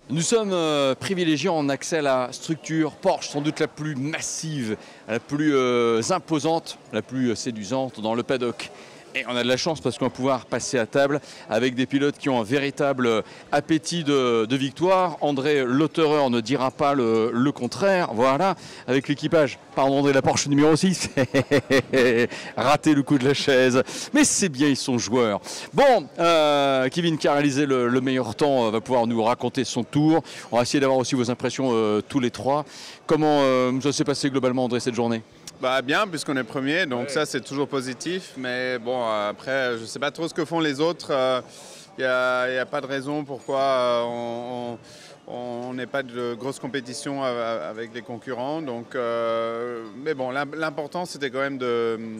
Nous sommes privilégiés en accès à la structure Porsche, sans doute la plus massive, la plus imposante, la plus séduisante dans le paddock. Et on a de la chance parce qu'on va pouvoir passer à table avec des pilotes qui ont un véritable appétit de victoire. André Lotterer ne dira pas le contraire. Voilà, avec l'équipage, pardon André, la Porsche numéro 6. Raté le coup de la chaise. Mais c'est bien, ils sont joueurs. Bon, Kevin qui a réalisé le meilleur temps va pouvoir nous raconter son tour. On va essayer d'avoir aussi vos impressions tous les trois. Comment ça s'est passé globalement, André, cette journée ? Bah bien, puisqu'on est premier, donc ça c'est toujours positif. Mais bon, après, je ne sais pas trop ce que font les autres. Il n'y a pas de raison pourquoi on n'ait pas de grosse compétition avec les concurrents. Donc, mais bon, l'important c'était quand même de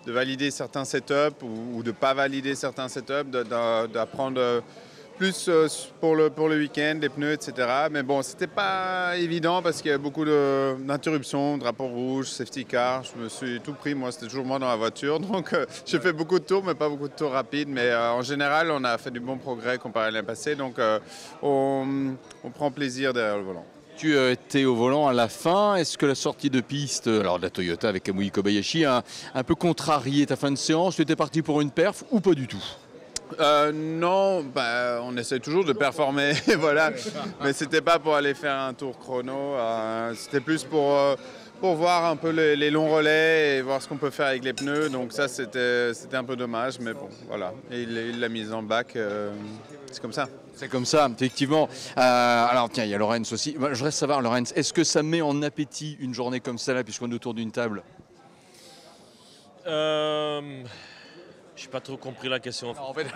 valider certains setups ou de ne pas valider certains setups, d'apprendre plus pour le week-end, les pneus, etc. Mais bon, c'était pas évident parce qu'il y a beaucoup d'interruptions, drapeau rouge, safety car. Je me suis tout pris, moi, c'était toujours moi dans la voiture. Donc, j'ai fait beaucoup de tours, mais pas beaucoup de tours rapides. Mais en général, on a fait du bon progrès comparé à l'année passée. Donc, on prend plaisir derrière le volant. Tu étais au volant à la fin. Est-ce que la sortie de piste, alors de la Toyota avec Kamui Kobayashi, a un peu contrarié ta fin de séance? Tu étais parti pour une perf ou pas du tout? Non, on essaie toujours de performer, voilà. Mais c'était pas pour aller faire un tour chrono. C'était plus pour voir un peu les longs relais et voir ce qu'on peut faire avec les pneus. Donc ça, c'était un peu dommage, mais bon, voilà. Et il l'a mise en bac, c'est comme ça. C'est comme ça, effectivement. Alors tiens, il y a Lorenz aussi. Je voudrais savoir, Lorenz, est-ce que ça met en appétit une journée comme ça, puisqu'on est autour d'une table? Je n'ai pas trop compris la question. En fait,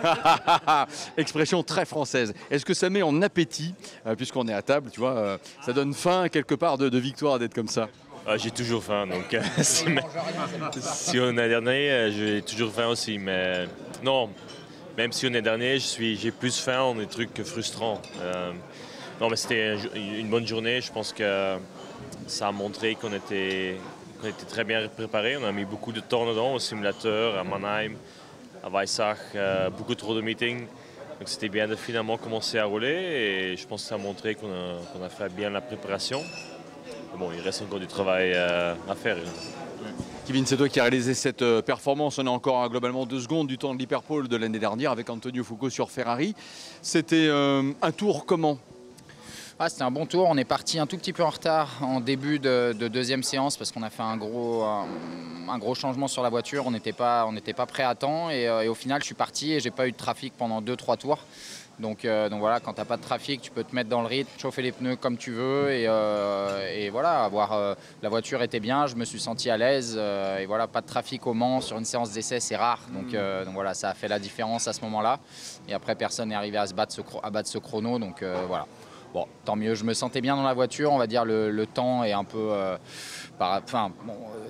expression très française. Est-ce que ça met en appétit, puisqu'on est à table, tu vois, ça donne faim quelque part de victoire d'être comme ça? J'ai toujours faim, donc si on est dernier, j'ai toujours faim aussi. Mais non, même si on est dernier, j'ai plus faim en des trucs frustrants. Non, mais c'était une bonne journée. Je pense que ça a montré qu'on était très bien préparés. On a mis beaucoup de temps dedans au simulateur, à Mannheim, à Weissach, beaucoup trop de meetings. Donc c'était bien de finalement commencer à rouler et je pense que ça a montré qu'on a fait bien la préparation. Mais bon, il reste encore du travail à faire. Kevin, c'est toi qui as réalisé cette performance. On est encore à globalement 2 secondes du temps de l'Hyperpole de l'année dernière avec Antonio Fuoco sur Ferrari. C'était un tour comment? C'était un bon tour. On est parti un tout petit peu en retard en début de deuxième séance parce qu'on a fait un gros changement sur la voiture. On n'était pas prêt à temps et au final je suis parti et j'ai pas eu de trafic pendant 2-3 tours. Donc voilà, quand tu n'as pas de trafic, tu peux te mettre dans le rythme, chauffer les pneus comme tu veux et voilà, la voiture était bien, je me suis senti à l'aise et voilà, pas de trafic au Mans sur une séance d'essai, c'est rare. Donc voilà, ça a fait la différence à ce moment-là. Et après, personne n'est arrivé à battre ce chrono, donc voilà. Bon, tant mieux, je me sentais bien dans la voiture, on va dire le temps est un peu...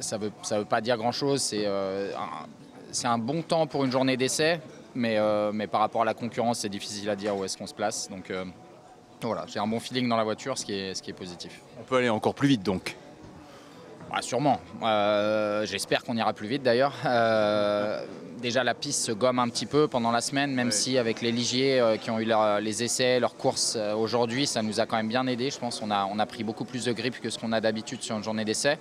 ça veut pas dire grand-chose, c'est un bon temps pour une journée d'essai, mais par rapport à la concurrence, c'est difficile à dire où est-ce qu'on se place. Donc voilà, j'ai un bon feeling dans la voiture, ce qui est positif. On peut aller encore plus vite donc? Sûrement, j'espère qu'on ira plus vite d'ailleurs. Déjà la piste se gomme un petit peu pendant la semaine, même si avec les Ligiers qui ont eu les essais, leurs courses aujourd'hui, ça nous a quand même bien aidé. Je pense qu'on a pris beaucoup plus de grip que ce qu'on a d'habitude sur une journée d'essai.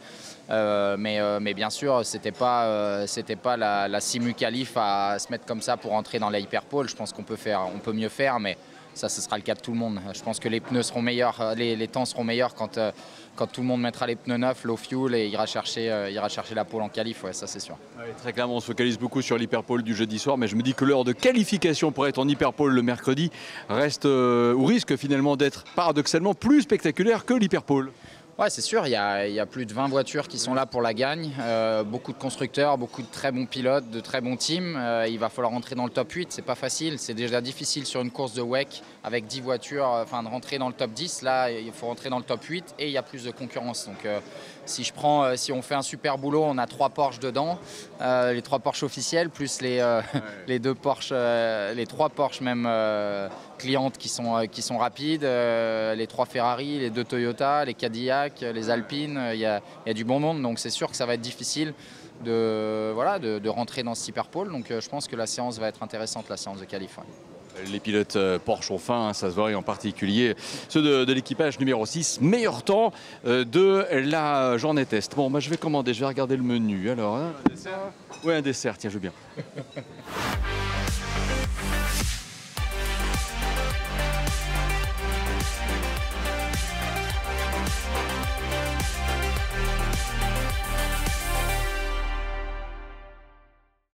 Mais bien sûr, c'était pas la simu qualif à se mettre comme ça pour entrer dans la Hyperpole. Je pense qu'on peut mieux faire, mais ça, ce sera le cas de tout le monde. Je pense que les pneus seront meilleurs, les temps seront meilleurs quand tout le monde mettra les pneus neufs, low fuel et ira chercher la pole en qualif, ouais, ça c'est sûr. Ouais, très clairement, on se focalise beaucoup sur l'Hyperpole du jeudi soir, mais je me dis que l'heure de qualification pour être en Hyperpole le mercredi reste ou risque finalement d'être paradoxalement plus spectaculaire que l'Hyperpole. Ouais, c'est sûr, il y a plus de 20 voitures qui sont là pour la gagne, beaucoup de constructeurs, beaucoup de très bons pilotes, de très bons teams. Il va falloir rentrer dans le top 8, c'est pas facile, c'est déjà difficile sur une course de WEC avec 10 voitures, de rentrer dans le top 10. Là, il faut rentrer dans le top 8 et il y a plus de concurrence. Donc si on fait un super boulot, on a 3 Porsche dedans, les 3 Porsche officiels, plus les 2 Porsche, les 3 Porsche même clientes qui sont rapides, les 3 Ferrari, les 2 Toyota, les Cadillac, les Alpines, il y a du bon monde, donc c'est sûr que ça va être difficile de rentrer dans ce Hyperpole. Donc je pense que la séance va être intéressante, la séance de qualif. Ouais. Les pilotes Porsche ont faim, ça se voit, et en particulier ceux de l'équipage numéro 6. Meilleur temps de la journée test. Bon, je vais commander, je vais regarder le menu. Alors, un dessert ? Oui, un dessert, tiens, je veux bien.